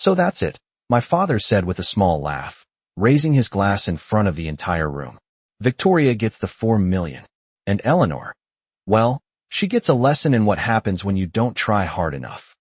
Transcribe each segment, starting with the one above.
So that's it, my father said with a small laugh, raising his glass in front of the entire room. Victoria gets the 4 million. And Eleanor? Well, she gets a lesson in what happens when you don't try hard enough.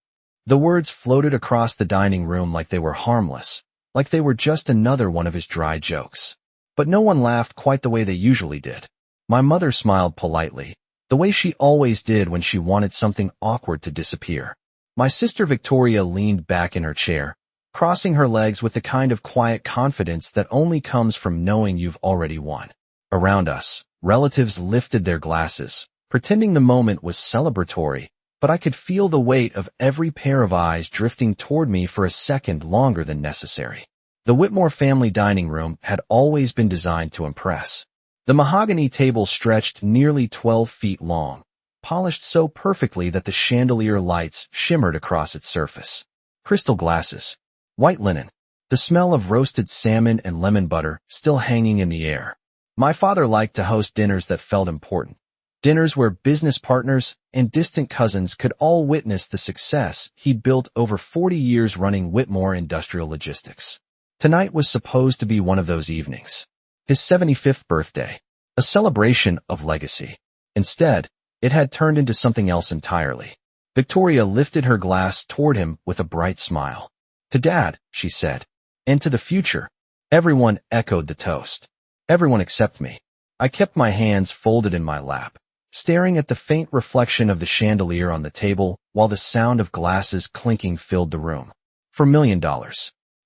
The words floated across the dining room like they were harmless, like they were just another one of his dry jokes. But no one laughed quite the way they usually did. My mother smiled politely, the way she always did when she wanted something awkward to disappear. My sister Victoria leaned back in her chair, crossing her legs with the kind of quiet confidence that only comes from knowing you've already won. Around us, relatives lifted their glasses, pretending the moment was celebratory, but I could feel the weight of every pair of eyes drifting toward me for a second longer than necessary. The Whitmore family dining room had always been designed to impress. The mahogany table stretched nearly 12 feet long, polished so perfectly that the chandelier lights shimmered across its surface. Crystal glasses, white linen, the smell of roasted salmon and lemon butter still hanging in the air. My father liked to host dinners that felt important. Dinners where business partners and distant cousins could all witness the success he'd built over 40 years running Whitmore Industrial Logistics. Tonight was supposed to be one of those evenings. His 75th birthday. A celebration of legacy. Instead, it had turned into something else entirely. Victoria lifted her glass toward him with a bright smile. To Dad, she said. And to the future. Everyone echoed the toast. Everyone except me. I kept my hands folded in my lap, staring at the faint reflection of the chandelier on the table while the sound of glasses clinking filled the room. For $1 million.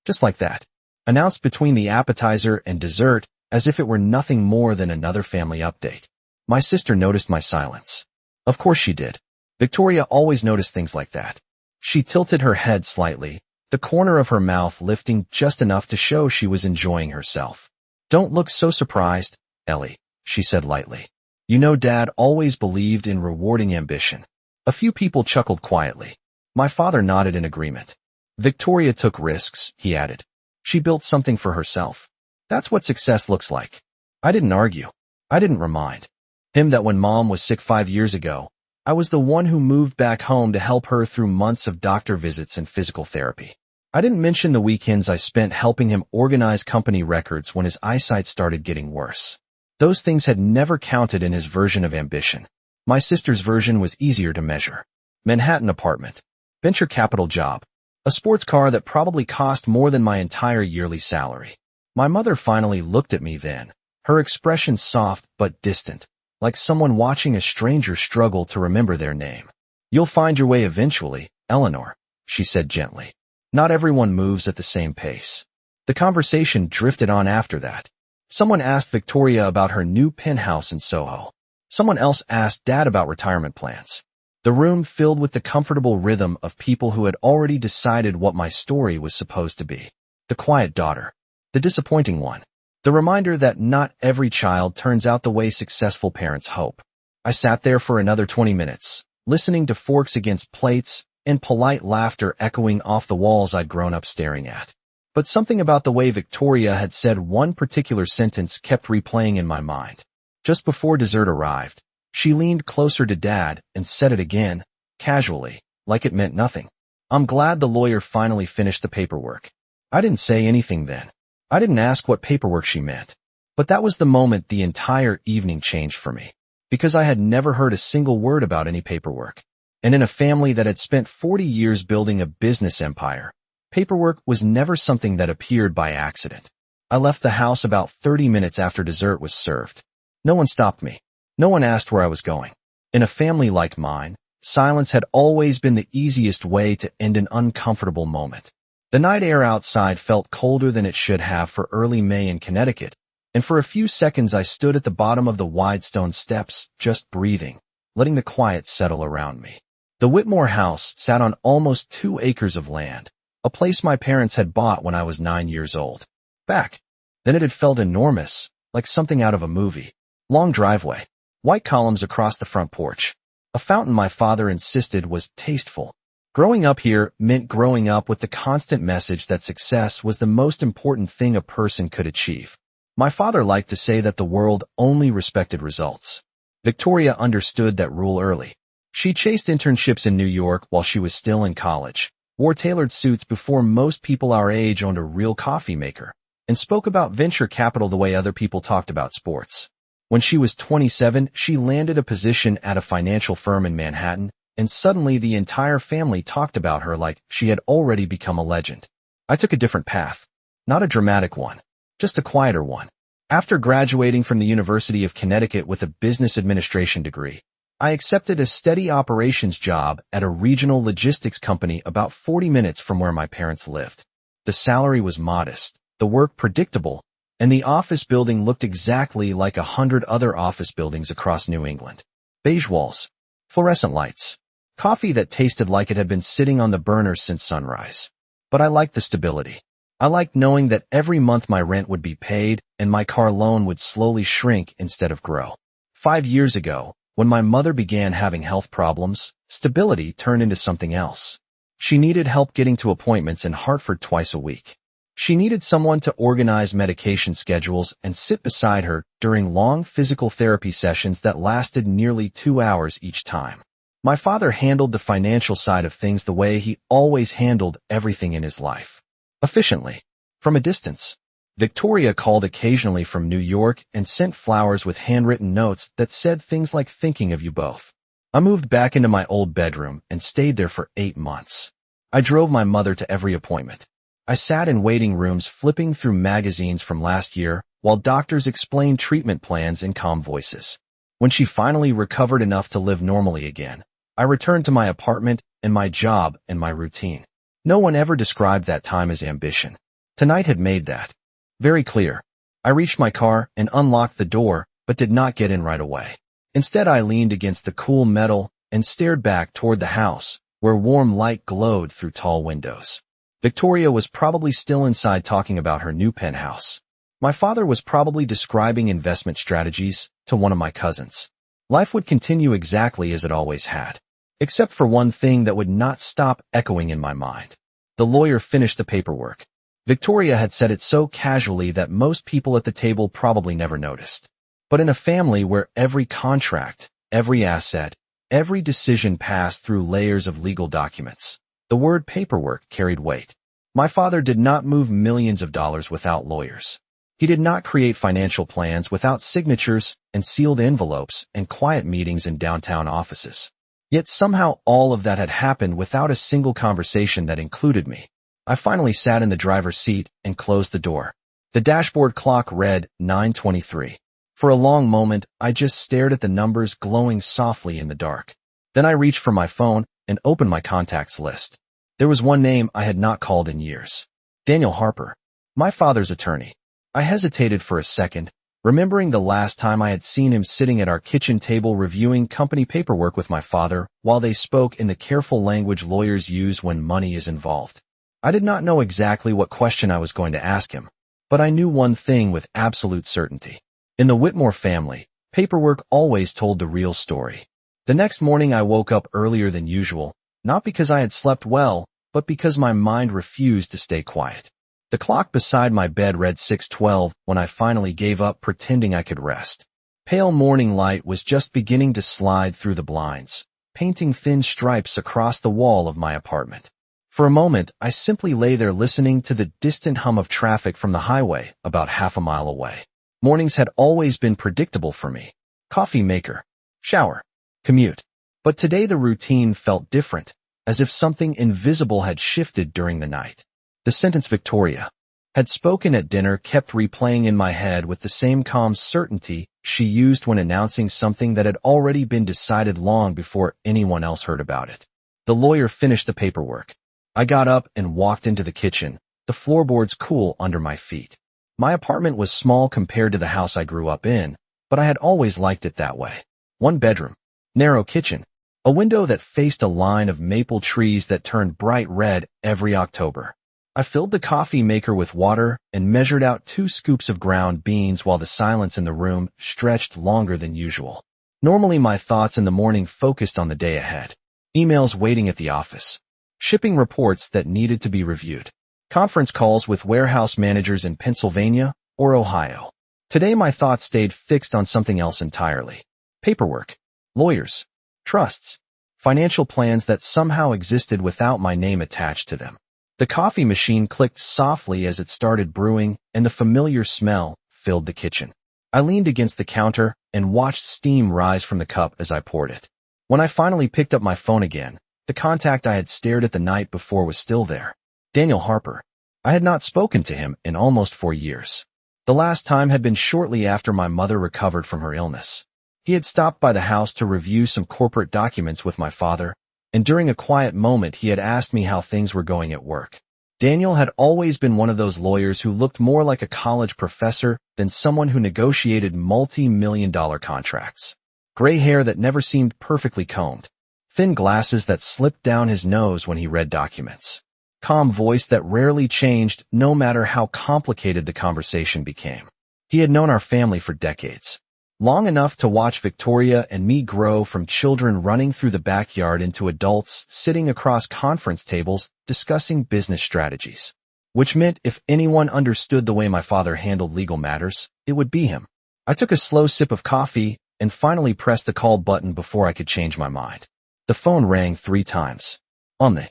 Just like that. Announced between the appetizer and dessert as if it were nothing more than another family update. My sister noticed my silence. Of course she did. Victoria always noticed things like that. She tilted her head slightly, the corner of her mouth lifting just enough to show she was enjoying herself. Don't look so surprised, Ellie, she said lightly. You know Dad always believed in rewarding ambition. A few people chuckled quietly. My father nodded in agreement. Victoria took risks, he added. She built something for herself. That's what success looks like. I didn't argue. I didn't remind him that when Mom was sick 5 years ago, I was the one who moved back home to help her through months of doctor visits and physical therapy. I didn't mention the weekends I spent helping him organize company records when his eyesight started getting worse. Those things had never counted in his version of ambition. My sister's version was easier to measure. Manhattan apartment. Venture capital job. A sports car that probably cost more than my entire yearly salary. My mother finally looked at me then, her expression soft but distant, like someone watching a stranger struggle to remember their name. You'll find your way eventually, Eleanor, she said gently. Not everyone moves at the same pace. The conversation drifted on after that. Someone asked Victoria about her new penthouse in Soho. Someone else asked Dad about retirement plans. The room filled with the comfortable rhythm of people who had already decided what my story was supposed to be. The quiet daughter. The disappointing one. The reminder that not every child turns out the way successful parents hope. I sat there for another 20 minutes, listening to forks against plates and polite laughter echoing off the walls I'd grown up staring at. But something about the way Victoria had said one particular sentence kept replaying in my mind. Just before dessert arrived, she leaned closer to Dad and said it again, casually, like it meant nothing. I'm glad the lawyer finally finished the paperwork. I didn't say anything then. I didn't ask what paperwork she meant. But that was the moment the entire evening changed for me. Because I had never heard a single word about any paperwork. And in a family that had spent 40 years building a business empire, paperwork was never something that appeared by accident. I left the house about 30 minutes after dessert was served. No one stopped me. No one asked where I was going. In a family like mine, silence had always been the easiest way to end an uncomfortable moment. The night air outside felt colder than it should have for early May in Connecticut, and for a few seconds I stood at the bottom of the wide stone steps, just breathing, letting the quiet settle around me. The Whitmore house sat on almost 2 acres of land, a place my parents had bought when I was 9 years old. Back then it had felt enormous, like something out of a movie. Long driveway, white columns across the front porch. A fountain my father insisted was tasteful. Growing up here meant growing up with the constant message that success was the most important thing a person could achieve. My father liked to say that the world only respected results. Victoria understood that rule early. She chased internships in New York while she was still in college, wore tailored suits before most people our age owned a real coffee maker, and spoke about venture capital the way other people talked about sports. When she was 27, she landed a position at a financial firm in Manhattan, and suddenly the entire family talked about her like she had already become a legend. I took a different path. Not a dramatic one, just a quieter one. After graduating from the University of Connecticut with a business administration degree, I accepted a steady operations job at a regional logistics company about 40 minutes from where my parents lived. The salary was modest, the work predictable, and the office building looked exactly like 100 other office buildings across New England. Beige walls, fluorescent lights, coffee that tasted like it had been sitting on the burner since sunrise. But I liked the stability. I liked knowing that every month my rent would be paid and my car loan would slowly shrink instead of grow. 5 years ago, when my mother began having health problems, stability turned into something else. She needed help getting to appointments in Hartford twice a week. She needed someone to organize medication schedules and sit beside her during long physical therapy sessions that lasted nearly 2 hours each time. My father handled the financial side of things the way he always handled everything in his life. Efficiently. From a distance. Victoria called occasionally from New York and sent flowers with handwritten notes that said things like thinking of you both. I moved back into my old bedroom and stayed there for 8 months. I drove my mother to every appointment. I sat in waiting rooms flipping through magazines from last year while doctors explained treatment plans in calm voices. When she finally recovered enough to live normally again, I returned to my apartment and my job and my routine. No one ever described that time as ambition. Tonight had made that very clear. I reached my car and unlocked the door, but did not get in right away. Instead, I leaned against the cool metal and stared back toward the house, where warm light glowed through tall windows. Victoria was probably still inside talking about her new penthouse. My father was probably describing investment strategies to one of my cousins. Life would continue exactly as it always had, except for one thing that would not stop echoing in my mind. The lawyer finished the paperwork. Victoria had said it so casually that most people at the table probably never noticed. But in a family where every contract, every asset, every decision passed through layers of legal documents, the word paperwork carried weight. My father did not move millions of dollars without lawyers. He did not create financial plans without signatures and sealed envelopes and quiet meetings in downtown offices. Yet somehow all of that had happened without a single conversation that included me. I finally sat in the driver's seat and closed the door. The dashboard clock read 9:23. For a long moment, I just stared at the numbers glowing softly in the dark. Then I reached for my phone and opened my contacts list. There was one name I had not called in years. Daniel Harper, my father's attorney. I hesitated for a second, remembering the last time I had seen him sitting at our kitchen table reviewing company paperwork with my father while they spoke in the careful language lawyers use when money is involved. I did not know exactly what question I was going to ask him, but I knew one thing with absolute certainty. In the Whitmore family, paperwork always told the real story. The next morning I woke up earlier than usual, not because I had slept well, but because my mind refused to stay quiet. The clock beside my bed read 6:12 when I finally gave up pretending I could rest. Pale morning light was just beginning to slide through the blinds, painting thin stripes across the wall of my apartment. For a moment, I simply lay there listening to the distant hum of traffic from the highway about half a mile away. Mornings had always been predictable for me. Coffee maker, shower, commute. But today the routine felt different, as if something invisible had shifted during the night. The sentence Victoria had spoken at dinner kept replaying in my head with the same calm certainty she used when announcing something that had already been decided long before anyone else heard about it. The lawyer finished the paperwork. I got up and walked into the kitchen, the floorboards cool under my feet. My apartment was small compared to the house I grew up in, but I had always liked it that way. 1 bedroom, narrow kitchen, a window that faced a line of maple trees that turned bright red every October. I filled the coffee maker with water and measured out 2 scoops of ground beans while the silence in the room stretched longer than usual. Normally my thoughts in the morning focused on the day ahead. Emails waiting at the office. Shipping reports that needed to be reviewed. Conference calls with warehouse managers in Pennsylvania or Ohio. Today my thoughts stayed fixed on something else entirely. Paperwork. Lawyers. Trusts. financial plans that somehow existed without my name attached to them. The coffee machine clicked softly as it started brewing, and the familiar smell filled the kitchen. I leaned against the counter and watched steam rise from the cup as I poured it. When I finally picked up my phone again, the contact I had stared at the night before was still there. Daniel Harper. I had not spoken to him in almost 4 years. The last time had been shortly after my mother recovered from her illness. He had stopped by the house to review some corporate documents with my father, and during a quiet moment he had asked me how things were going at work. Daniel had always been one of those lawyers who looked more like a college professor than someone who negotiated multi-million-dollar contracts. Gray hair that never seemed perfectly combed. Thin glasses that slipped down his nose when he read documents. Calm voice that rarely changed no matter how complicated the conversation became. He had known our family for decades. Long enough to watch Victoria and me grow from children running through the backyard into adults sitting across conference tables discussing business strategies. Which meant if anyone understood the way my father handled legal matters, it would be him. I took a slow sip of coffee and finally pressed the call button before I could change my mind. The phone rang 3 times. On the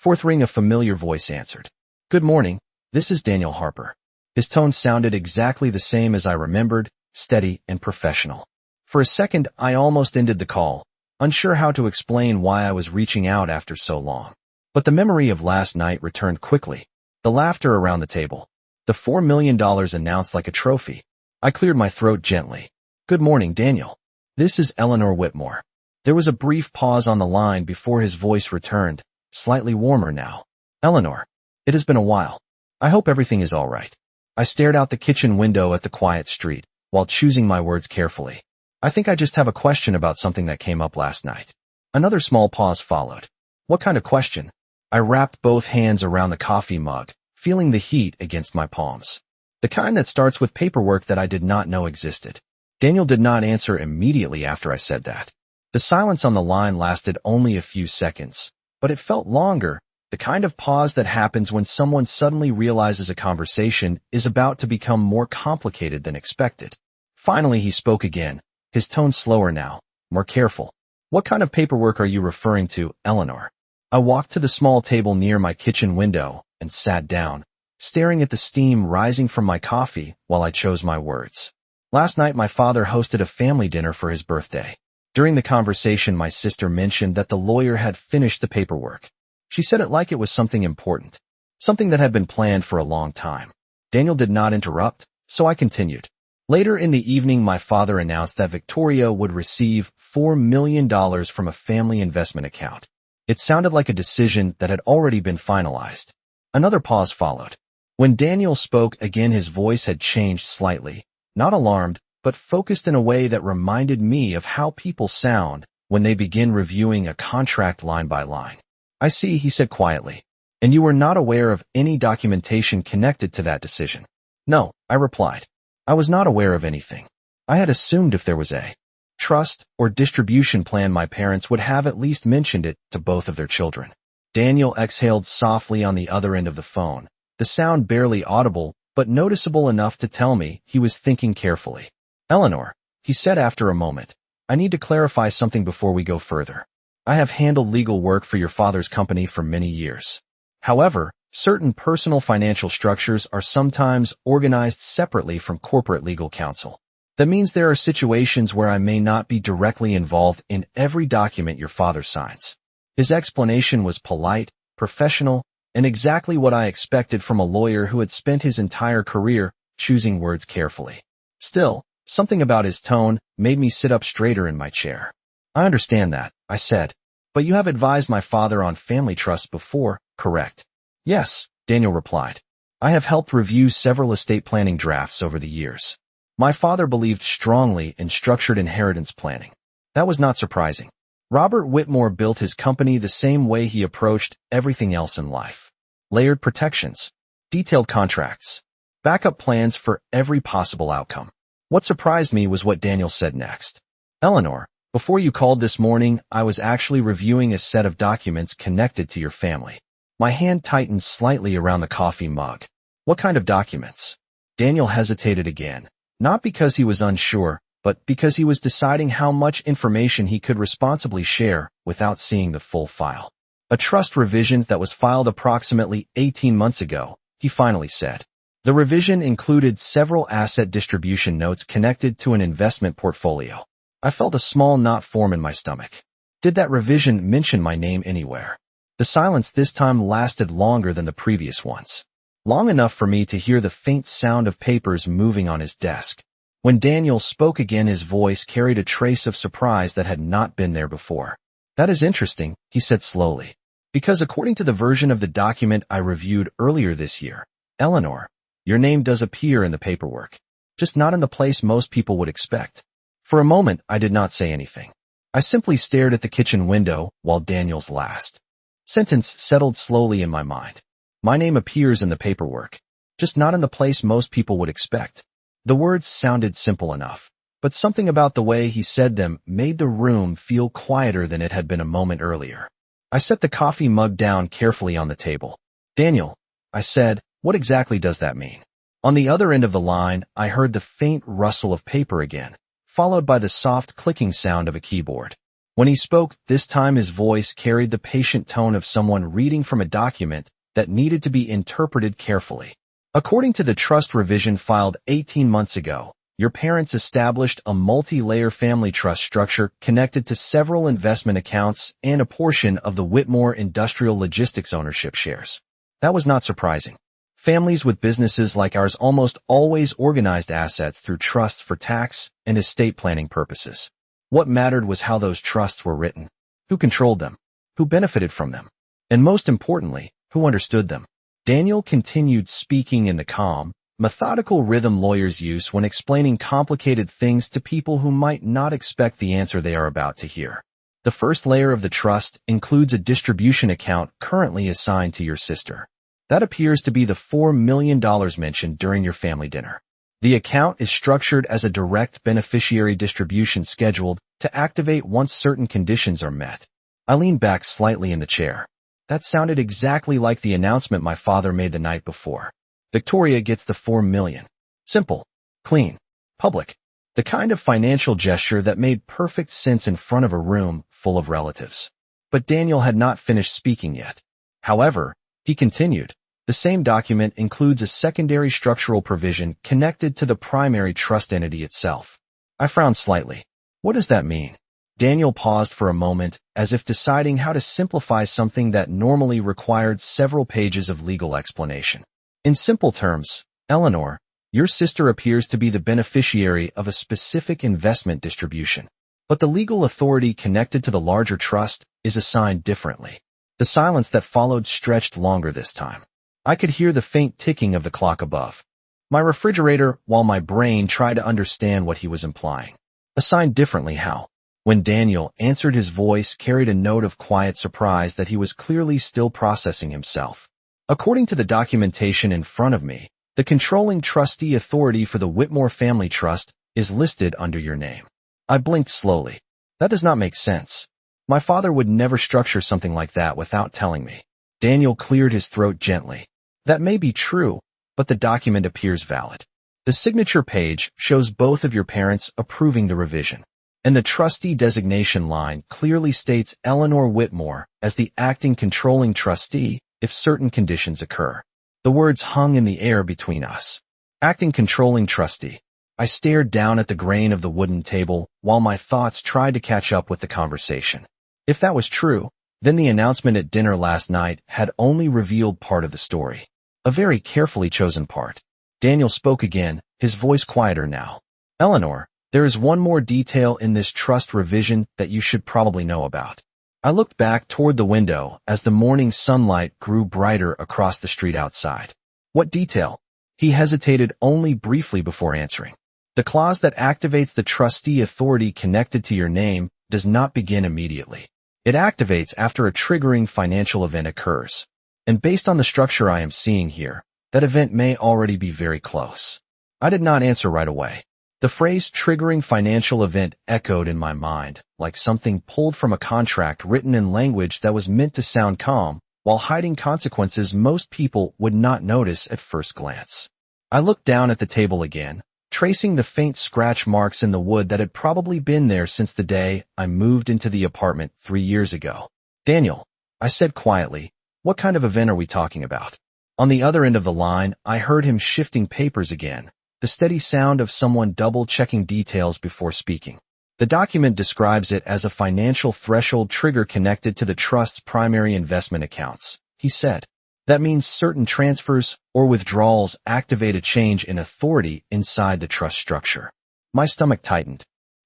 4th ring, a familiar voice answered. "Good morning, this is Daniel Harper." His tone sounded exactly the same as I remembered, steady and professional. For a second, I almost ended the call, unsure how to explain why I was reaching out after so long. But the memory of last night returned quickly. The laughter around the table. The $4 million announced like a trophy. I cleared my throat gently. "Good morning, Daniel. This is Eleanor Whitmore." There was a brief pause on the line before his voice returned, slightly warmer now. "Eleanor, it has been a while. I hope everything is all right." I stared out the kitchen window at the quiet street, while choosing my words carefully. "I think I just have a question about something that came up last night." Another small pause followed. "What kind of question?" I wrapped both hands around the coffee mug, feeling the heat against my palms. "The kind that starts with paperwork that I did not know existed." Daniel did not answer immediately after I said that. The silence on the line lasted only a few seconds, but it felt longer, the kind of pause that happens when someone suddenly realizes a conversation is about to become more complicated than expected. Finally, he spoke again, his tone slower now, more careful. "What kind of paperwork are you referring to, Eleanor?" I walked to the small table near my kitchen window and sat down, staring at the steam rising from my coffee while I chose my words. Last night, my father hosted a family dinner for his birthday. During the conversation, my sister mentioned that the lawyer had finished the paperwork. She said it like it was something important, something that had been planned for a long time. Daniel did not interrupt, so I continued. Later in the evening, my father announced that Victoria would receive $4 million from a family investment account. It sounded like a decision that had already been finalized. Another pause followed. When Daniel spoke again, his voice had changed slightly, not alarmed, but focused in a way that reminded me of how people sound when they begin reviewing a contract line by line. "I see," he said quietly. "And you were not aware of any documentation connected to that decision?" "No," I replied. "I was not aware of anything. I had assumed if there was a trust or distribution plan, my parents would have at least mentioned it to both of their children." Daniel exhaled softly on the other end of the phone, the sound barely audible, but noticeable enough to tell me he was thinking carefully. "Eleanor," he said after a moment, "I need to clarify something before we go further. I have handled legal work for your father's company for many years. However, certain personal financial structures are sometimes organized separately from corporate legal counsel. That means there are situations where I may not be directly involved in every document your father signs." His explanation was polite, professional, and exactly what I expected from a lawyer who had spent his entire career choosing words carefully. Still, something about his tone made me sit up straighter in my chair. "I understand that," I said. "But you have advised my father on family trusts before, correct?" "Yes," Daniel replied. "I have helped review several estate planning drafts over the years. My father believed strongly in structured inheritance planning. That was not surprising. Robert Whitmore built his company the same way he approached everything else in life. Layered protections, detailed contracts, backup plans for every possible outcome." What surprised me was what Daniel said next. "Eleanor, before you called this morning, I was actually reviewing a set of documents connected to your family." My hand tightened slightly around the coffee mug. "What kind of documents?" Daniel hesitated again, not because he was unsure, but because he was deciding how much information he could responsibly share without seeing the full file. A trust revision that was filed approximately 18 months ago, he finally said. The revision included several asset distribution notes connected to an investment portfolio. I felt a small knot form in my stomach. Did that revision mention my name anywhere? The silence this time lasted longer than the previous ones. Long enough for me to hear the faint sound of papers moving on his desk. When Daniel spoke again, his voice carried a trace of surprise that had not been there before. That is interesting, he said slowly. Because according to the version of the document I reviewed earlier this year, Eleanor, your name does appear in the paperwork, just not in the place most people would expect. For a moment, I did not say anything. I simply stared at the kitchen window while Daniel's last sentence settled slowly in my mind. My name appears in the paperwork, just not in the place most people would expect. The words sounded simple enough, but something about the way he said them made the room feel quieter than it had been a moment earlier. I set the coffee mug down carefully on the table. Daniel, I said, what exactly does that mean? On the other end of the line, I heard the faint rustle of paper again, followed by the soft clicking sound of a keyboard. When he spoke, this time his voice carried the patient tone of someone reading from a document that needed to be interpreted carefully. According to the trust revision filed 18 months ago, your parents established a multi-layer family trust structure connected to several investment accounts and a portion of the Whitmore Industrial Logistics ownership shares. That was not surprising. Families with businesses like ours almost always organized assets through trusts for tax and estate planning purposes. What mattered was how those trusts were written, who controlled them, who benefited from them, and most importantly, who understood them. Daniel continued speaking in the calm, methodical rhythm lawyers use when explaining complicated things to people who might not expect the answer they are about to hear. The first layer of the trust includes a distribution account currently assigned to your sister. That appears to be the $4 million mentioned during your family dinner. The account is structured as a direct beneficiary distribution scheduled to activate once certain conditions are met. I leaned back slightly in the chair. That sounded exactly like the announcement my father made the night before. Victoria gets the $4 million. Simple, clean, public. The kind of financial gesture that made perfect sense in front of a room full of relatives. But Daniel had not finished speaking yet. However, he continued, the same document includes a secondary structural provision connected to the primary trust entity itself. I frowned slightly. What does that mean? Daniel paused for a moment, as if deciding how to simplify something that normally required several pages of legal explanation. In simple terms, Eleanor, your sister appears to be the beneficiary of a specific investment distribution, but the legal authority connected to the larger trust is assigned differently. The silence that followed stretched longer this time. I could hear the faint ticking of the clock above my refrigerator while my brain tried to understand what he was implying. Assigned differently how? When Daniel answered, his voice carried a note of quiet surprise that he was clearly still processing himself. According to the documentation in front of me, the controlling trustee authority for the Whitmore Family Trust is listed under your name. I blinked slowly. That does not make sense. My father would never structure something like that without telling me. Daniel cleared his throat gently. That may be true, but the document appears valid. The signature page shows both of your parents approving the revision, and the trustee designation line clearly states Eleanor Whitmore as the acting controlling trustee if certain conditions occur. The words hung in the air between us. Acting controlling trustee. I stared down at the grain of the wooden table while my thoughts tried to catch up with the conversation. If that was true, then the announcement at dinner last night had only revealed part of the story. A very carefully chosen part. Daniel spoke again, his voice quieter now. Eleanor, there is one more detail in this trust revision that you should probably know about. I looked back toward the window as the morning sunlight grew brighter across the street outside. What detail? He hesitated only briefly before answering. The clause that activates the trustee authority connected to your name does not begin immediately. It activates after a triggering financial event occurs. And based on the structure I am seeing here, that event may already be very close. I did not answer right away. The phrase triggering financial event echoed in my mind, like something pulled from a contract written in language that was meant to sound calm, while hiding consequences most people would not notice at first glance. I looked down at the table again, tracing the faint scratch marks in the wood that had probably been there since the day I moved into the apartment 3 years ago. "Daniel," I said quietly, "what kind of event are we talking about?" On the other end of the line, I heard him shifting papers again, the steady sound of someone double-checking details before speaking. "The document describes it as a financial threshold trigger connected to the trust's primary investment accounts," he said. "That means certain transfers or withdrawals activate a change in authority inside the trust structure." My stomach tightened.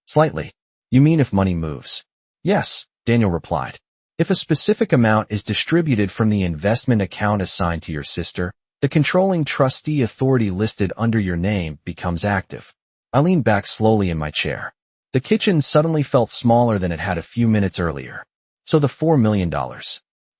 Slightly. "You mean if money moves?" "Yes," Daniel replied. "If a specific amount is distributed from the investment account assigned to your sister, the controlling trustee authority listed under your name becomes active." I leaned back slowly in my chair. The kitchen suddenly felt smaller than it had a few minutes earlier. "So the $4 million.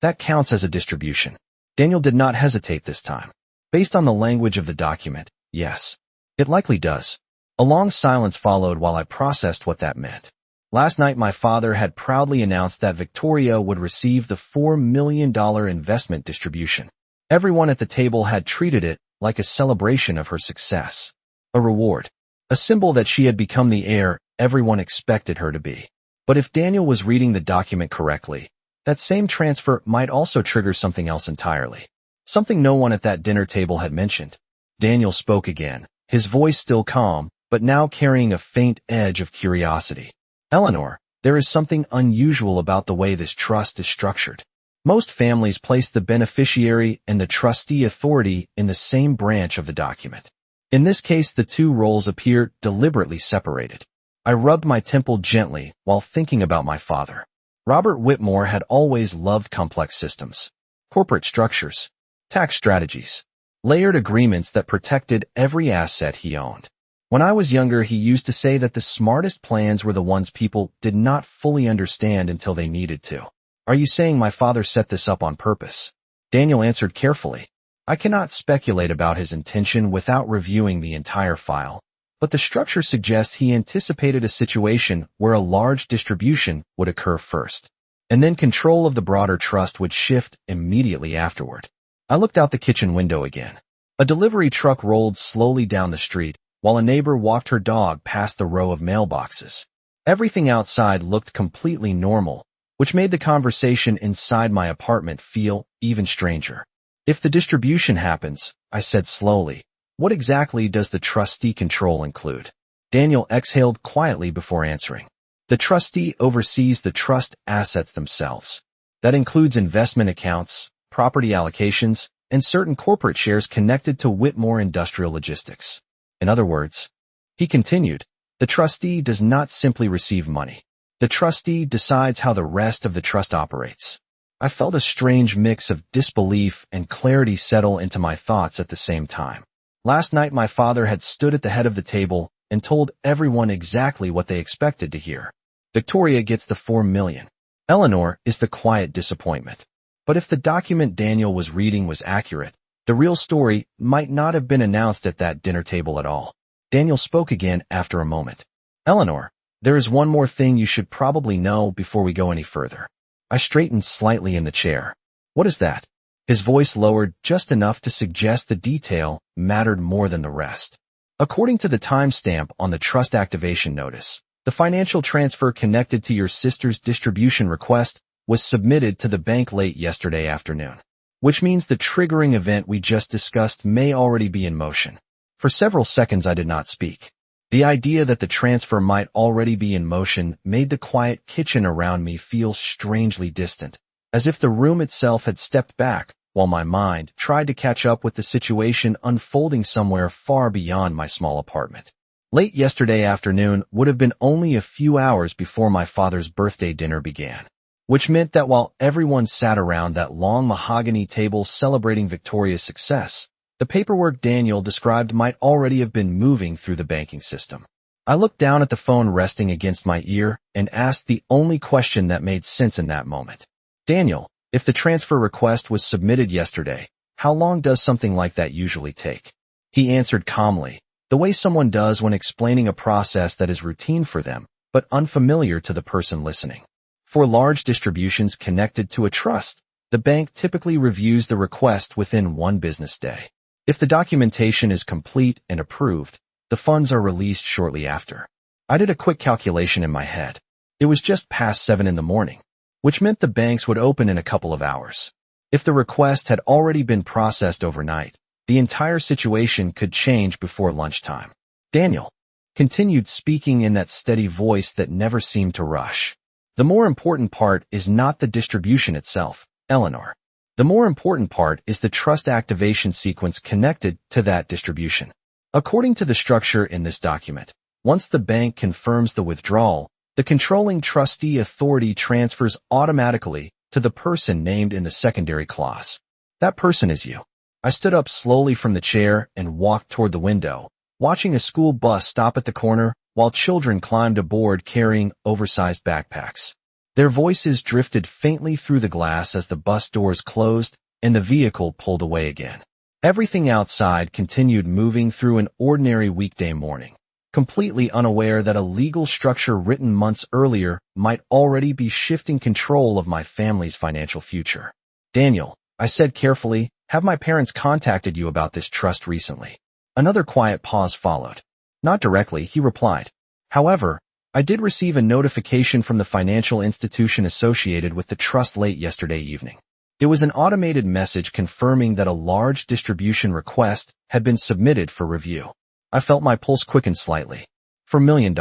That counts as a distribution." Daniel did not hesitate this time. "Based on the language of the document, yes. It likely does." A long silence followed while I processed what that meant. Last night my father had proudly announced that Victoria would receive the $4 million investment distribution. Everyone at the table had treated it like a celebration of her success. A reward. A symbol that she had become the heir everyone expected her to be. But if Daniel was reading the document correctly, that same transfer might also trigger something else entirely. Something no one at that dinner table had mentioned. Daniel spoke again, his voice still calm, but now carrying a faint edge of curiosity. "Eleanor, there is something unusual about the way this trust is structured. Most families place the beneficiary and the trustee authority in the same branch of the document. In this case, the two roles appear deliberately separated." I rubbed my temple gently while thinking about my father. Robert Whitmore had always loved complex systems, corporate structures, tax strategies, layered agreements that protected every asset he owned. When I was younger, he used to say that the smartest plans were the ones people did not fully understand until they needed to. "Are you saying my father set this up on purpose?" Daniel answered carefully. "I cannot speculate about his intention without reviewing the entire file, but the structure suggests he anticipated a situation where a large distribution would occur first, and then control of the broader trust would shift immediately afterward." I looked out the kitchen window again. A delivery truck rolled slowly down the street, while a neighbor walked her dog past the row of mailboxes. Everything outside looked completely normal, which made the conversation inside my apartment feel even stranger. "If the distribution happens," I said slowly, "what exactly does the trustee control include?" Daniel exhaled quietly before answering. "The trustee oversees the trust assets themselves. That includes investment accounts, property allocations, and certain corporate shares connected to Whitmore Industrial Logistics. In other words," he continued, "the trustee does not simply receive money. The trustee decides how the rest of the trust operates." I felt a strange mix of disbelief and clarity settle into my thoughts at the same time. Last night my father had stood at the head of the table and told everyone exactly what they expected to hear. Victoria gets the $4 million. Eleanor is the quiet disappointment. But if the document Daniel was reading was accurate, the real story might not have been announced at that dinner table at all. Daniel spoke again after a moment. "Eleanor, there is one more thing you should probably know before we go any further." I straightened slightly in the chair. "What is that?" His voice lowered just enough to suggest the detail mattered more than the rest. "According to the timestamp on the trust activation notice, the financial transfer connected to your sister's distribution request was submitted to the bank late yesterday afternoon, which means the triggering event we just discussed may already be in motion." For several seconds I did not speak. The idea that the transfer might already be in motion made the quiet kitchen around me feel strangely distant, as if the room itself had stepped back while my mind tried to catch up with the situation unfolding somewhere far beyond my small apartment. Late yesterday afternoon would have been only a few hours before my father's birthday dinner began, which meant that while everyone sat around that long mahogany table celebrating Victoria's success, the paperwork Daniel described might already have been moving through the banking system. I looked down at the phone resting against my ear and asked the only question that made sense in that moment. "Daniel, if the transfer request was submitted yesterday, how long does something like that usually take?" He answered calmly, the way someone does when explaining a process that is routine for them, but unfamiliar to the person listening. "For large distributions connected to a trust, the bank typically reviews the request within 1 business day. If the documentation is complete and approved, the The funds are released shortly after. I did a quick calculation in my head. It was just past 7 in the morning, which meant the banks would open in a couple of hours. If the request had already been processed overnight, the entire situation could change before lunchtime. Daniel continued speaking in that steady voice that never seemed to rush. The more important part is not the distribution itself, Eleanor. The more important part is the trust activation sequence connected to that distribution. According to the structure in this document, once the bank confirms the withdrawal, the controlling trustee authority transfers automatically to the person named in the secondary clause. That person is you. I stood up slowly from the chair and walked toward the window, watching a school bus stop at the corner while children climbed aboard carrying oversized backpacks. Their voices drifted faintly through the glass as the bus doors closed and the vehicle pulled away again. Everything outside continued moving through an ordinary weekday morning, completely unaware that a legal structure written months earlier might already be shifting control of my family's financial future. Daniel, I said carefully, have my parents contacted you about this trust recently? Another quiet pause followed. Not directly, he replied. However, I did receive a notification from the financial institution associated with the trust late yesterday evening. It was an automated message confirming that a large distribution request had been submitted for review. I felt my pulse quicken slightly. For $1 million.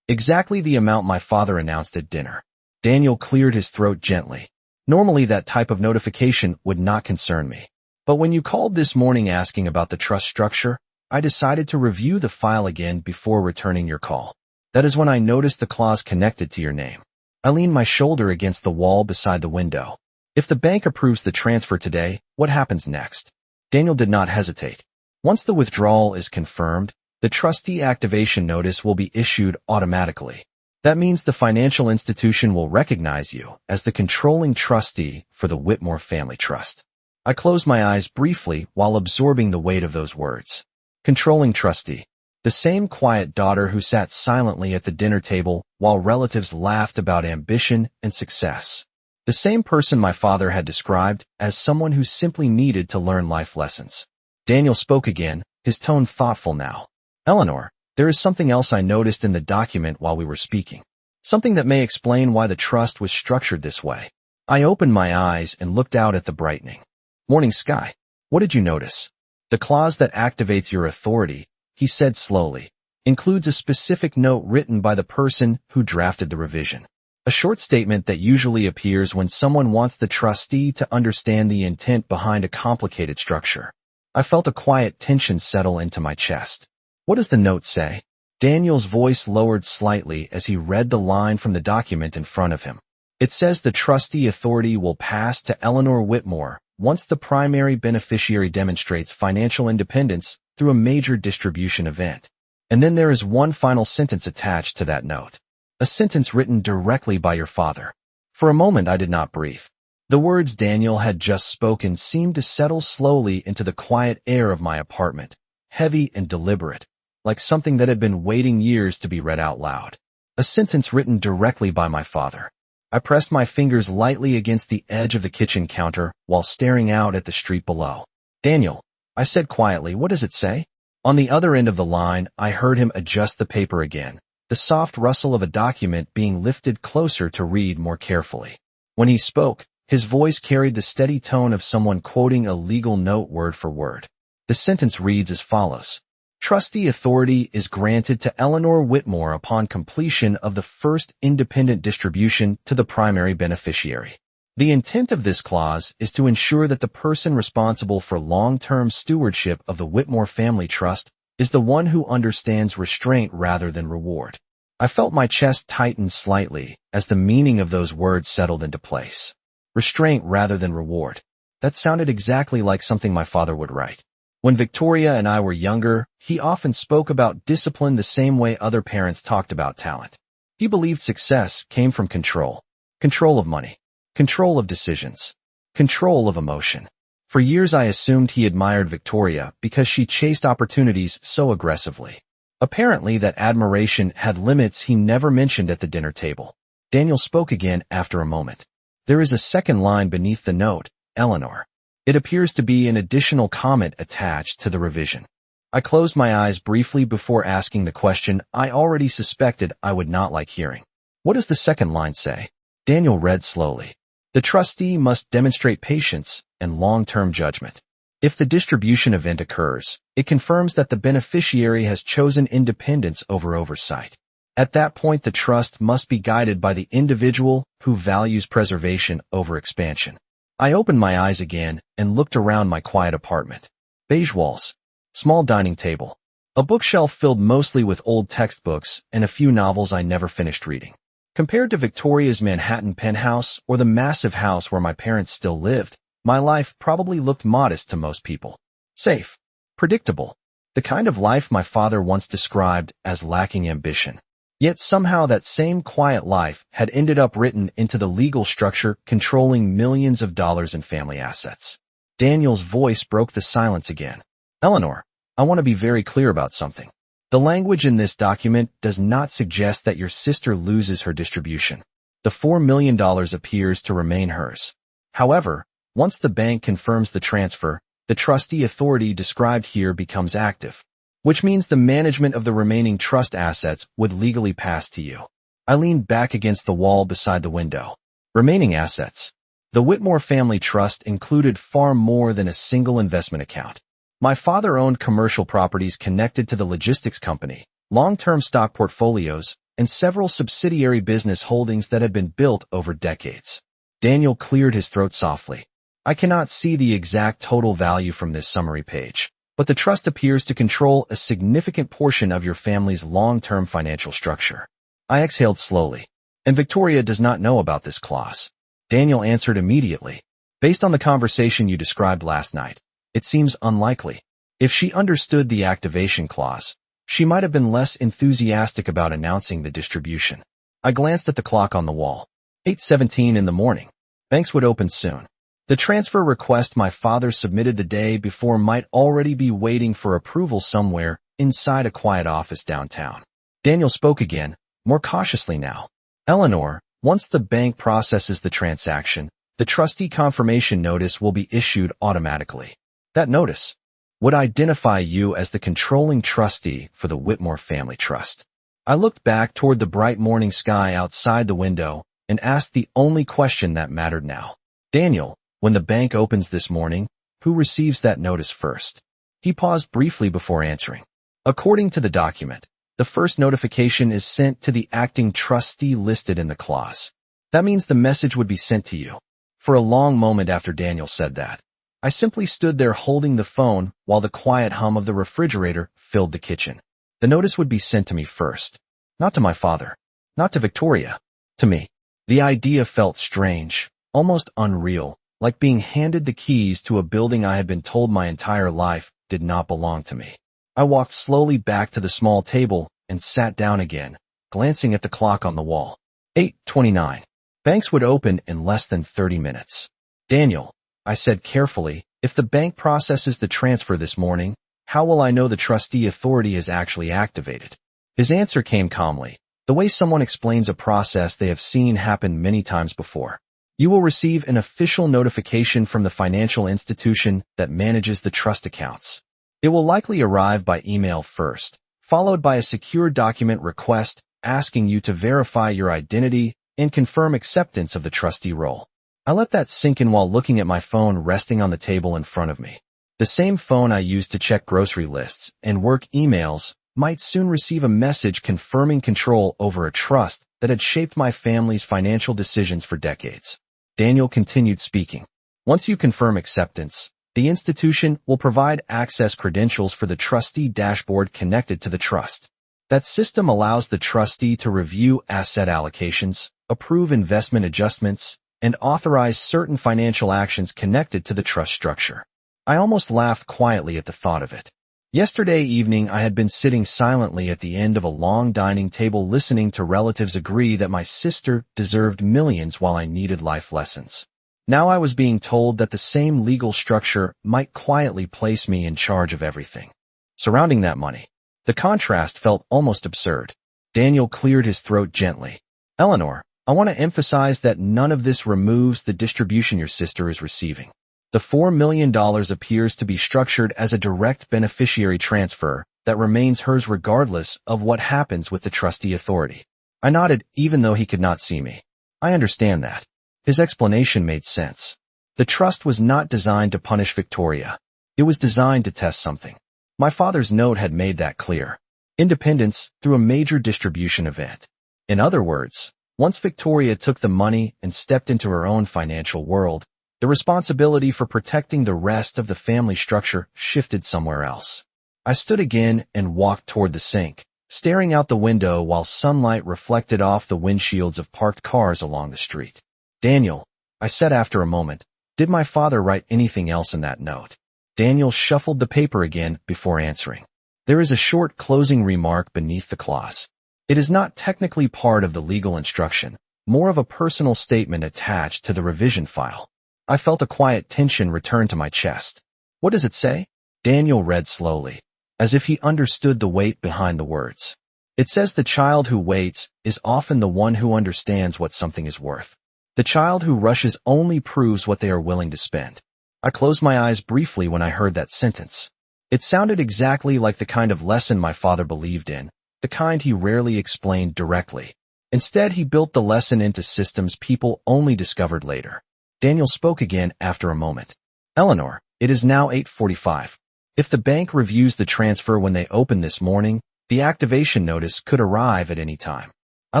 Exactly the amount my father announced at dinner. Daniel cleared his throat gently. Normally that type of notification would not concern me. But when you called this morning asking about the trust structure, I decided to review the file again before returning your call. That is when I noticed the clause connected to your name. I leaned my shoulder against the wall beside the window. If the bank approves the transfer today, what happens next? Daniel did not hesitate. Once the withdrawal is confirmed, the trustee activation notice will be issued automatically. That means the financial institution will recognize you as the controlling trustee for the Whitmore Family Trust. I closed my eyes briefly while absorbing the weight of those words. Controlling trustee. The same quiet daughter who sat silently at the dinner table while relatives laughed about ambition and success. The same person my father had described as someone who simply needed to learn life lessons. Daniel spoke again, his tone thoughtful now. Eleanor, there is something else I noticed in the document while we were speaking. Something that may explain why the trust was structured this way. I opened my eyes and looked out at the brightening morning sky. What did you notice? The clause that activates your authority, he said slowly, includes a specific note written by the person who drafted the revision. A short statement that usually appears when someone wants the trustee to understand the intent behind a complicated structure. I felt a quiet tension settle into my chest. What does the note say? Daniel's voice lowered slightly as he read the line from the document in front of him. It says the trustee authority will pass to Eleanor Whitmore once the primary beneficiary demonstrates financial independence through a major distribution event. And then there is one final sentence attached to that note. A sentence written directly by your father. For a moment I did not breathe. The words Daniel had just spoken seemed to settle slowly into the quiet air of my apartment, heavy and deliberate, like something that had been waiting years to be read out loud. A sentence written directly by my father. I pressed my fingers lightly against the edge of the kitchen counter while staring out at the street below. Daniel, I said quietly, what does it say? On the other end of the line, I heard him adjust the paper again, the soft rustle of a document being lifted closer to read more carefully. When he spoke, his voice carried the steady tone of someone quoting a legal note word for word. The sentence reads as follows. Trustee authority is granted to Eleanor Whitmore upon completion of the first independent distribution to the primary beneficiary. The intent of this clause is to ensure that the person responsible for long-term stewardship of the Whitmore Family Trust is the one who understands restraint rather than reward. I felt my chest tighten slightly as the meaning of those words settled into place. Restraint rather than reward. That sounded exactly like something my father would write. When Victoria and I were younger, he often spoke about discipline the same way other parents talked about talent. He believed success came from control. Control of money. Control of decisions. Control of emotion. For years I assumed he admired Victoria because she chased opportunities so aggressively. Apparently that admiration had limits he never mentioned at the dinner table. Daniel spoke again after a moment. There is a second line beneath the note, Eleanor. It appears to be an additional comment attached to the revision. I closed my eyes briefly before asking the question I already suspected I would not like hearing. What does the second line say? Daniel read slowly. The trustee must demonstrate patience and long-term judgment. If the distribution event occurs, it confirms that the beneficiary has chosen independence over oversight. At that point, the trust must be guided by the individual who values preservation over expansion. I opened my eyes again and looked around my quiet apartment. Beige walls, small dining table, a bookshelf filled mostly with old textbooks and a few novels I never finished reading. Compared to Victoria's Manhattan penthouse or the massive house where my parents still lived, my life probably looked modest to most people. Safe, predictable, the kind of life my father once described as lacking ambition. Yet somehow that same quiet life had ended up written into the legal structure controlling millions of dollars in family assets. Daniel's voice broke the silence again. Eleanor, I want to be very clear about something. The language in this document does not suggest that your sister loses her distribution. The $4 million appears to remain hers. However, once the bank confirms the transfer, the trustee authority described here becomes active, which means the management of the remaining trust assets would legally pass to you. I leaned back against the wall beside the window. Remaining assets. The Whitmore Family Trust included far more than a single investment account. My father owned commercial properties connected to the logistics company, long-term stock portfolios, and several subsidiary business holdings that had been built over decades. Daniel cleared his throat softly. I cannot see the exact total value from this summary page, but the trust appears to control a significant portion of your family's long-term financial structure. I exhaled slowly. And Victoria does not know about this clause. Daniel answered immediately. Based on the conversation you described last night, it seems unlikely. If she understood the activation clause, she might have been less enthusiastic about announcing the distribution. I glanced at the clock on the wall. 8:17 in the morning. Banks would open soon. The transfer request my father submitted the day before might already be waiting for approval somewhere inside a quiet office downtown. Daniel spoke again, more cautiously now. Eleanor, once the bank processes the transaction, the trustee confirmation notice will be issued automatically. That notice would identify you as the controlling trustee for the Whitmore Family Trust. I looked back toward the bright morning sky outside the window and asked the only question that mattered now. Daniel, when the bank opens this morning, who receives that notice first? He paused briefly before answering. According to the document, the first notification is sent to the acting trustee listed in the clause. That means the message would be sent to you. For a long moment after Daniel said that, I simply stood there holding the phone while the quiet hum of the refrigerator filled the kitchen. The notice would be sent to me first. Not to my father. Not to Victoria. To me. The idea felt strange, almost unreal, like being handed the keys to a building I had been told my entire life did not belong to me. I walked slowly back to the small table and sat down again, glancing at the clock on the wall. 8:29. Banks would open in less than 30 minutes. Daniel, I said carefully, if the bank processes the transfer this morning, how will I know the trustee authority is actually activated? His answer came calmly, the way someone explains a process they have seen happen many times before. You will receive an official notification from the financial institution that manages the trust accounts. It will likely arrive by email first, followed by a secure document request asking you to verify your identity and confirm acceptance of the trustee role. I let that sink in while looking at my phone resting on the table in front of me. The same phone I used to check grocery lists and work emails might soon receive a message confirming control over a trust that had shaped my family's financial decisions for decades. Daniel continued speaking. Once you confirm acceptance, the institution will provide access credentials for the trustee dashboard connected to the trust. That system allows the trustee to review asset allocations, approve investment adjustments, and authorize certain financial actions connected to the trust structure. I almost laughed quietly at the thought of it. Yesterday evening, I had been sitting silently at the end of a long dining table listening to relatives agree that my sister deserved millions while I needed life lessons. Now I was being told that the same legal structure might quietly place me in charge of everything surrounding that money. The contrast felt almost absurd. Daniel cleared his throat gently. Eleanor, I want to emphasize that none of this removes the distribution your sister is receiving. The $4 million appears to be structured as a direct beneficiary transfer that remains hers regardless of what happens with the trustee authority. I nodded, even though he could not see me. I understand that. His explanation made sense. The trust was not designed to punish Victoria. It was designed to test something. My father's note had made that clear. Independence through a major distribution event. In other words, once Victoria took the money and stepped into her own financial world, the responsibility for protecting the rest of the family structure shifted somewhere else. I stood again and walked toward the sink, staring out the window while sunlight reflected off the windshields of parked cars along the street. Daniel, I said after a moment, did my father write anything else in that note? Daniel shuffled the paper again before answering. There is a short closing remark beneath the clause. It is not technically part of the legal instruction, more of a personal statement attached to the revision file. I felt a quiet tension return to my chest. What does it say? Daniel read slowly, as if he understood the weight behind the words. It says the child who waits is often the one who understands what something is worth. The child who rushes only proves what they are willing to spend. I closed my eyes briefly when I heard that sentence. It sounded exactly like the kind of lesson my father believed in, the kind he rarely explained directly. Instead, he built the lesson into systems people only discovered later. Daniel spoke again after a moment. Eleanor, it is now 8:45. If the bank reviews the transfer when they open this morning, the activation notice could arrive at any time. I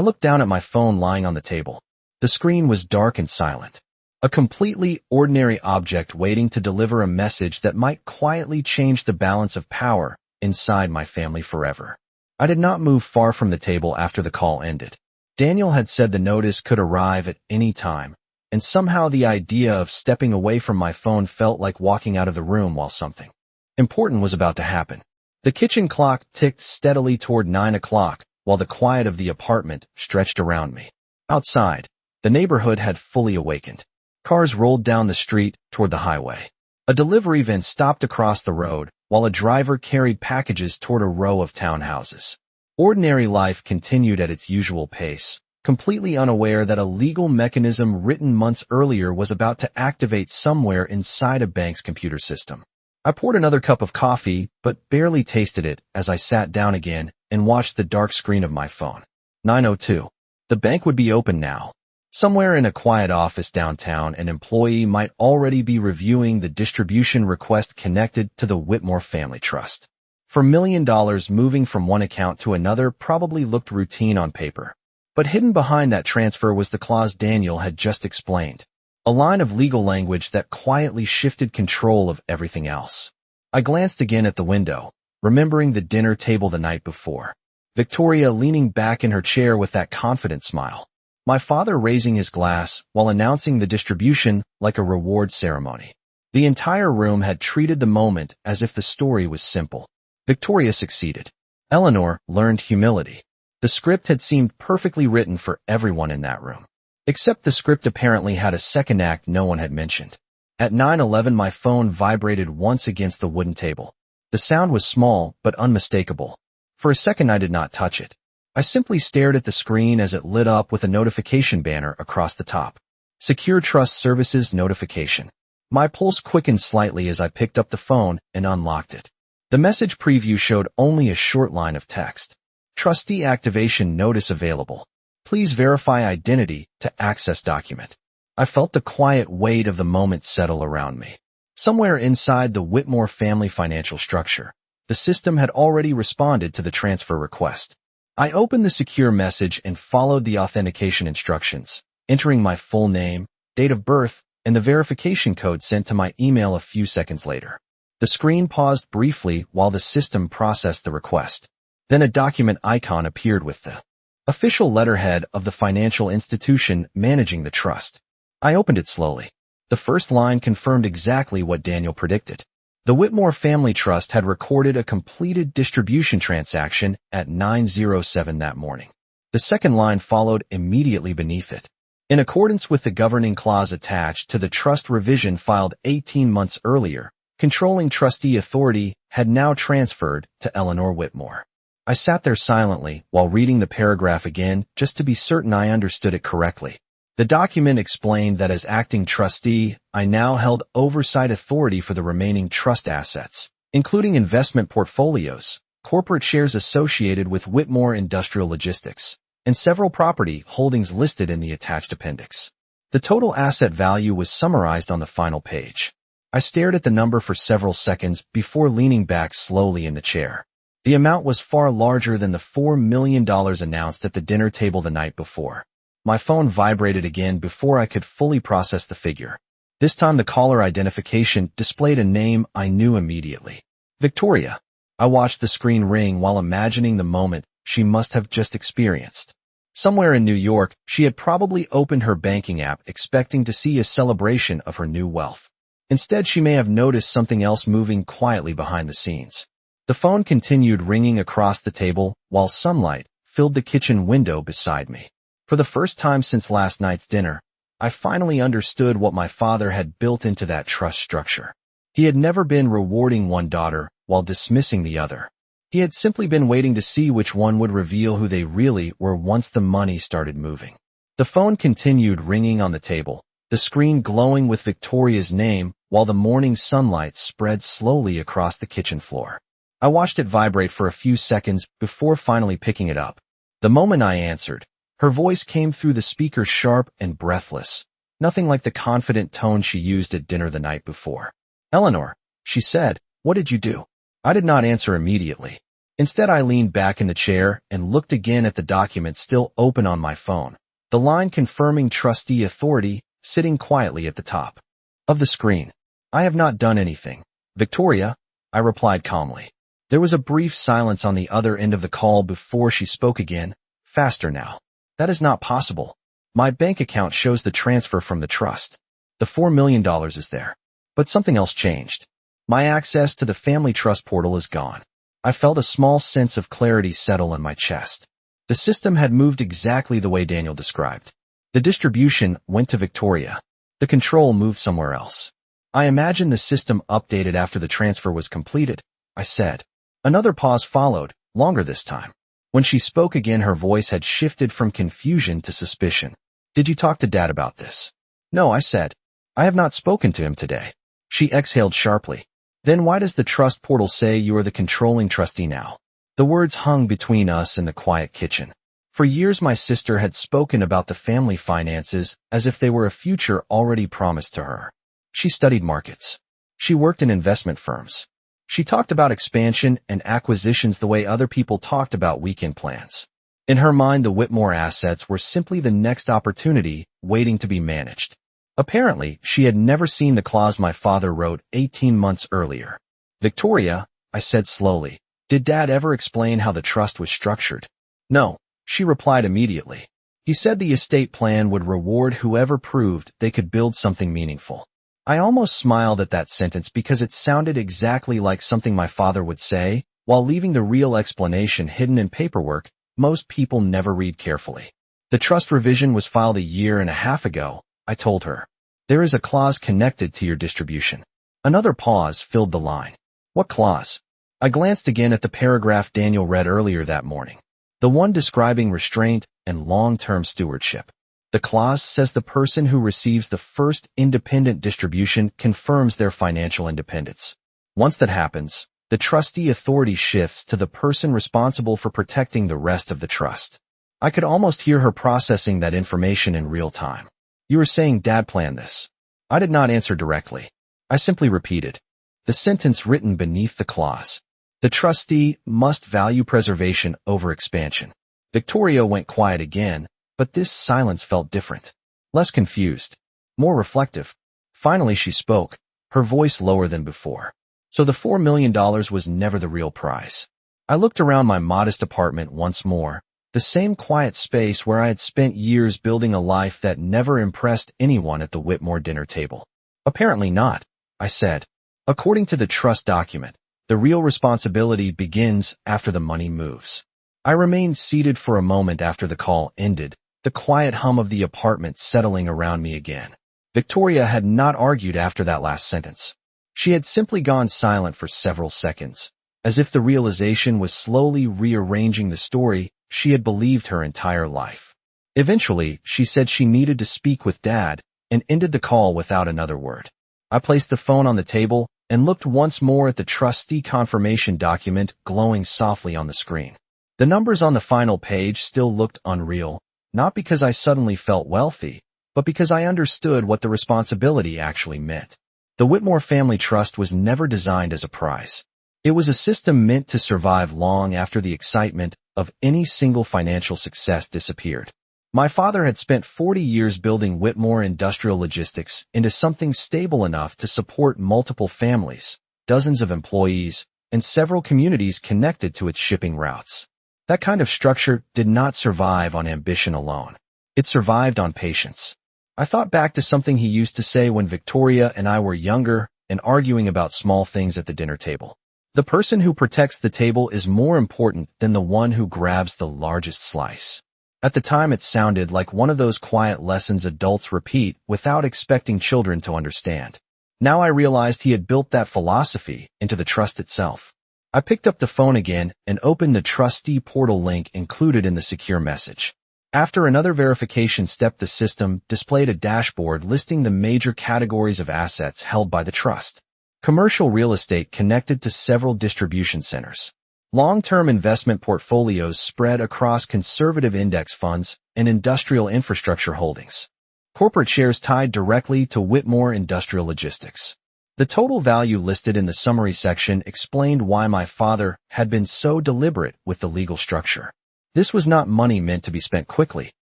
looked down at my phone lying on the table. The screen was dark and silent. A completely ordinary object waiting to deliver a message that might quietly change the balance of power inside my family forever. I did not move far from the table after the call ended. Daniel had said the notice could arrive at any time, and somehow the idea of stepping away from my phone felt like walking out of the room while something important was about to happen. The kitchen clock ticked steadily toward 9 o'clock, while the quiet of the apartment stretched around me. Outside, the neighborhood had fully awakened. Cars rolled down the street toward the highway. A delivery van stopped across the road, while a driver carried packages toward a row of townhouses. Ordinary life continued at its usual pace, completely unaware that a legal mechanism written months earlier was about to activate somewhere inside a bank's computer system. I poured another cup of coffee, but barely tasted it as I sat down again and watched the dark screen of my phone. 9:02. The bank would be open now. Somewhere in a quiet office downtown, an employee might already be reviewing the distribution request connected to the Whitmore Family Trust. For $1 million moving from one account to another probably looked routine on paper. But hidden behind that transfer was the clause Daniel had just explained, a line of legal language that quietly shifted control of everything else. I glanced again at the window, remembering the dinner table the night before. Victoria leaning back in her chair with that confident smile. My father raising his glass while announcing the distribution like a reward ceremony. The entire room had treated the moment as if the story was simple. Victoria succeeded. Eleanor learned humility. The script had seemed perfectly written for everyone in that room. Except the script apparently had a second act no one had mentioned. At 9:11 my phone vibrated once against the wooden table. The sound was small but unmistakable. For a second I did not touch it. I simply stared at the screen as it lit up with a notification banner across the top. Secure Trust Services notification. My pulse quickened slightly as I picked up the phone and unlocked it. The message preview showed only a short line of text. Trustee activation notice available. Please verify identity to access document. I felt the quiet weight of the moment settle around me. Somewhere inside the Whitmore family financial structure, the system had already responded to the transfer request. I opened the secure message and followed the authentication instructions, entering my full name, date of birth, and the verification code sent to my email a few seconds later. The screen paused briefly while the system processed the request. Then a document icon appeared with the official letterhead of the financial institution managing the trust. I opened it slowly. The first line confirmed exactly what Daniel predicted. The Whitmore Family Trust had recorded a completed distribution transaction at 9:07 that morning. The second line followed immediately beneath it. In accordance with the governing clause attached to the trust revision filed 18 months earlier, controlling trustee authority had now transferred to Eleanor Whitmore. I sat there silently while reading the paragraph again just to be certain I understood it correctly. The document explained that as acting trustee, I now held oversight authority for the remaining trust assets, including investment portfolios, corporate shares associated with Whitmore Industrial Logistics, and several property holdings listed in the attached appendix. The total asset value was summarized on the final page. I stared at the number for several seconds before leaning back slowly in the chair. The amount was far larger than the $4 million announced at the dinner table the night before. My phone vibrated again before I could fully process the figure. This time the caller identification displayed a name I knew immediately. Victoria. I watched the screen ring while imagining the moment she must have just experienced. Somewhere in New York, she had probably opened her banking app expecting to see a celebration of her new wealth. Instead, she may have noticed something else moving quietly behind the scenes. The phone continued ringing across the table while sunlight filled the kitchen window beside me. For the first time since last night's dinner, I finally understood what my father had built into that trust structure. He had never been rewarding one daughter while dismissing the other. He had simply been waiting to see which one would reveal who they really were once the money started moving. The phone continued ringing on the table, the screen glowing with Victoria's name while the morning sunlight spread slowly across the kitchen floor. I watched it vibrate for a few seconds before finally picking it up. The moment I answered, her voice came through the speaker sharp and breathless, nothing like the confident tone she used at dinner the night before. "Eleanor," she said, "what did you do?" I did not answer immediately. Instead, I leaned back in the chair and looked again at the document still open on my phone, the line confirming trustee authority sitting quietly at the top of the screen. "I have not done anything, Victoria," I replied calmly. There was a brief silence on the other end of the call before she spoke again, faster now. "That is not possible. My bank account shows the transfer from the trust. The $4 million is there. But something else changed. My access to the family trust portal is gone." I felt a small sense of clarity settle in my chest. The system had moved exactly the way Daniel described. The distribution went to Victoria. The control moved somewhere else. "I imagine the system updated after the transfer was completed," I said. Another pause followed, longer this time. When she spoke again, her voice had shifted from confusion to suspicion. "Did you talk to Dad about this?" "No," I said. "I have not spoken to him today." She exhaled sharply. "Then why does the trust portal say you are the controlling trustee now?" The words hung between us in the quiet kitchen. For years my sister had spoken about the family finances as if they were a future already promised to her. She studied markets. She worked in investment firms. She talked about expansion and acquisitions the way other people talked about weekend plans. In her mind, the Whitmore assets were simply the next opportunity waiting to be managed. Apparently, she had never seen the clause my father wrote 18 months earlier. "Victoria," I said slowly, "did Dad ever explain how the trust was structured?" "No," she replied immediately. "He said the estate plan would reward whoever proved they could build something meaningful." I almost smiled at that sentence because it sounded exactly like something my father would say, while leaving the real explanation hidden in paperwork most people never read carefully. "The trust revision was filed a year and a half ago," I told her. "There is a clause connected to your distribution." Another pause filled the line. "What clause?" I glanced again at the paragraph Daniel read earlier that morning, the one describing restraint and long-term stewardship. The clause says the person who receives the first independent distribution confirms their financial independence. Once that happens, the trustee authority shifts to the person responsible for protecting the rest of the trust. I could almost hear her processing that information in real time. "You were saying Dad planned this." I did not answer directly. I simply repeated the sentence written beneath the clause. "The trustee must value preservation over expansion." Victoria went quiet again, but this silence felt different. Less confused. More reflective. Finally she spoke, her voice lower than before. "So the $4 million was never the real prize." I looked around my modest apartment once more, the same quiet space where I had spent years building a life that never impressed anyone at the Whitmore dinner table. "Apparently not," I said. "According to the trust document, the real responsibility begins after the money moves." I remained seated for a moment after the call ended, the quiet hum of the apartment settling around me again. Victoria had not argued after that last sentence. She had simply gone silent for several seconds, as if the realization was slowly rearranging the story she had believed her entire life. Eventually, she said she needed to speak with Dad and ended the call without another word. I placed the phone on the table and looked once more at the trustee confirmation document glowing softly on the screen. The numbers on the final page still looked unreal, not because I suddenly felt wealthy, but because I understood what the responsibility actually meant. The Whitmore Family Trust was never designed as a prize. It was a system meant to survive long after the excitement of any single financial success disappeared. My father had spent 40 years building Whitmore Industrial Logistics into something stable enough to support multiple families, dozens of employees, and several communities connected to its shipping routes. That kind of structure did not survive on ambition alone. It survived on patience. I thought back to something he used to say when Victoria and I were younger and arguing about small things at the dinner table. The person who protects the table is more important than the one who grabs the largest slice. At the time, it sounded like one of those quiet lessons adults repeat without expecting children to understand. Now I realized he had built that philosophy into the trust itself. I picked up the phone again and opened the trustee portal link included in the secure message. After another verification step, the system displayed a dashboard listing the major categories of assets held by the trust. Commercial real estate connected to several distribution centers. Long-term investment portfolios spread across conservative index funds and industrial infrastructure holdings. Corporate shares tied directly to Whitmore Industrial Logistics. The total value listed in the summary section explained why my father had been so deliberate with the legal structure. This was not money meant to be spent quickly.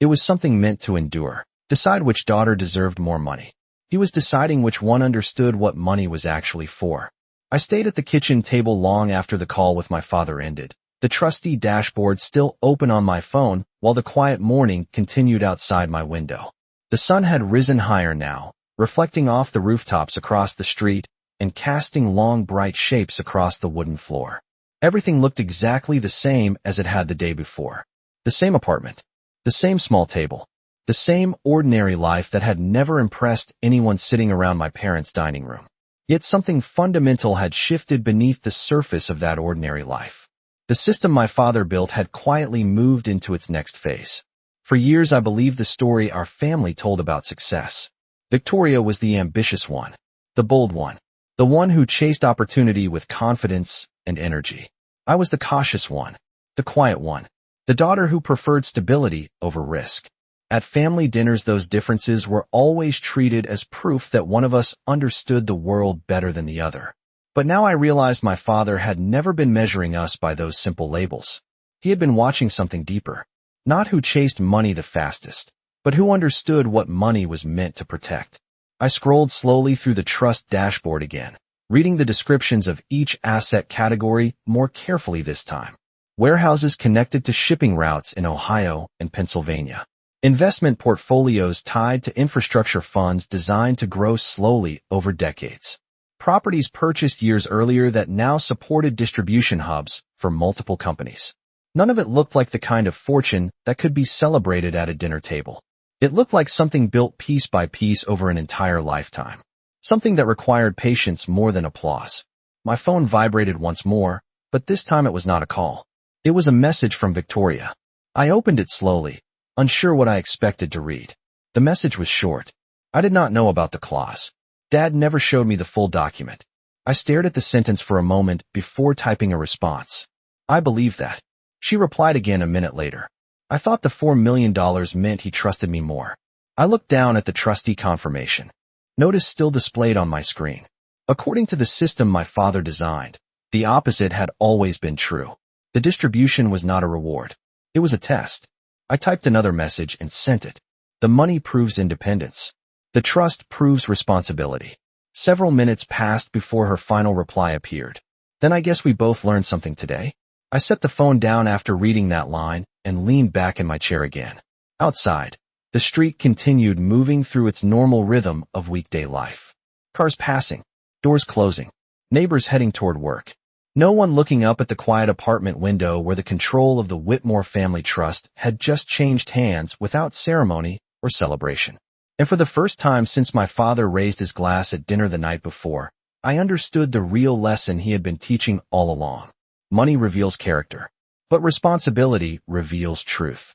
It was something meant to endure. Decide which daughter deserved more money. He was deciding which one understood what money was actually for. I stayed at the kitchen table long after the call with my father ended, the trustee dashboard still open on my phone while the quiet morning continued outside my window. The sun had risen higher now, reflecting off the rooftops across the street and casting long bright shapes across the wooden floor. Everything looked exactly the same as it had the day before. The same apartment, the same small table, the same ordinary life that had never impressed anyone sitting around my parents' dining room. Yet something fundamental had shifted beneath the surface of that ordinary life. The system my father built had quietly moved into its next phase. For years I believed the story our family told about success. Victoria was the ambitious one, the bold one, the one who chased opportunity with confidence and energy. I was the cautious one, the quiet one, the daughter who preferred stability over risk. At family dinners, those differences were always treated as proof that one of us understood the world better than the other. But now I realized my father had never been measuring us by those simple labels. He had been watching something deeper. Not who chased money the fastest, but who understood what money was meant to protect. I scrolled slowly through the trust dashboard again, reading the descriptions of each asset category more carefully this time. Warehouses connected to shipping routes in Ohio and Pennsylvania. Investment portfolios tied to infrastructure funds designed to grow slowly over decades. Properties purchased years earlier that now supported distribution hubs for multiple companies. None of it looked like the kind of fortune that could be celebrated at a dinner table. It looked like something built piece by piece over an entire lifetime. Something that required patience more than applause. My phone vibrated once more, but this time it was not a call. It was a message from Victoria. I opened it slowly, unsure what I expected to read. The message was short. I did not know about the clause. Dad never showed me the full document. I stared at the sentence for a moment before typing a response. I believe that. She replied again a minute later. I thought the $4 million meant he trusted me more. I looked down at the trustee confirmation. Notice still displayed on my screen. According to the system my father designed, the opposite had always been true. The distribution was not a reward. It was a test. I typed another message and sent it. The money proves independence. The trust proves responsibility. Several minutes passed before her final reply appeared. Then I guess we both learned something today. I set the phone down after reading that line and leaned back in my chair again. Outside, the street continued moving through its normal rhythm of weekday life. Cars passing, doors closing, neighbors heading toward work. No one looking up at the quiet apartment window where the control of the Whitmore Family Trust had just changed hands without ceremony or celebration. And for the first time since my father raised his glass at dinner the night before, I understood the real lesson he had been teaching all along. Money reveals character, but responsibility reveals truth.